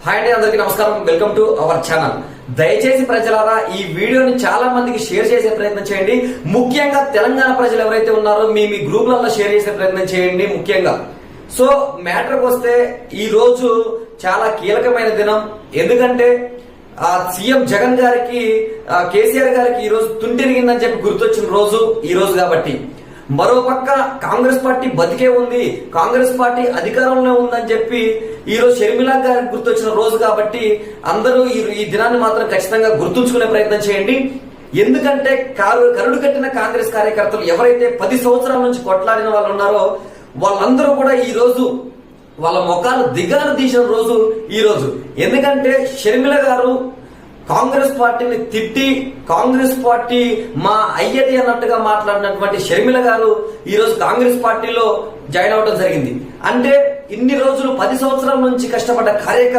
Hi అండి, అందరికీ నమస్కారం. Welcome to our channel. దయచేసి ప్రజలారా ఈ వీడియోని చాలా మందికి షేర్ చేసే ప్రయత్నం చేయండి. ముఖ్యంగా తెలంగాణ ప్రజలు ఎవరైతే ఉన్నారో మీ గ్రూపులలో షేర్ చేసే ప్రయత్నం చేయండి. ముఖ్యంగా సో మ్యాటర్కి వస్తే ఈ రోజు చాలా కీలకమైన దినం. ఎందుకంటే సీఎం జగన్ గారికి కేసీఆర్ గారికి ఈ రోజు తుంటిరిగిందని చెప్పి గుర్తొచ్చిన రోజు ఈ రోజు. కాబట్టి మరోపక్క కాంగ్రెస్ పార్టీ బతికే ఉంది, కాంగ్రెస్ పార్టీ అధికారంలో ఉందని చెప్పి ఈ రోజు షర్మిల గారికి గుర్తొచ్చిన రోజు. కాబట్టి అందరూ ఈ దినాన్ని మాత్రం ఖచ్చితంగా గుర్తుంచుకునే ప్రయత్నం చేయండి. ఎందుకంటే కరుడు కట్టిన కాంగ్రెస్ కార్యకర్తలు ఎవరైతే 10 సంవత్సరాల నుంచి కొట్లాడిన వాళ్ళు ఉన్నారో వాళ్ళందరూ కూడా ఈ రోజు వాళ్ళ ముఖాలు దిగాలు తీసిన రోజు ఈ రోజు. ఎందుకంటే షర్మిల గారు కాంగ్రెస్ పార్టీని తిట్టి కాంగ్రెస్ పార్టీ మా అయ్యది అన్నట్టుగా మాట్లాడినటువంటి షర్మిల గారు ఈ రోజు కాంగ్రెస్ పార్టీలో జాయిన్ అవడం జరిగింది. అంటే ఇన్ని రోజులు 10 సంవత్సరాల నుంచి కష్టపడ్డ కార్యకర్త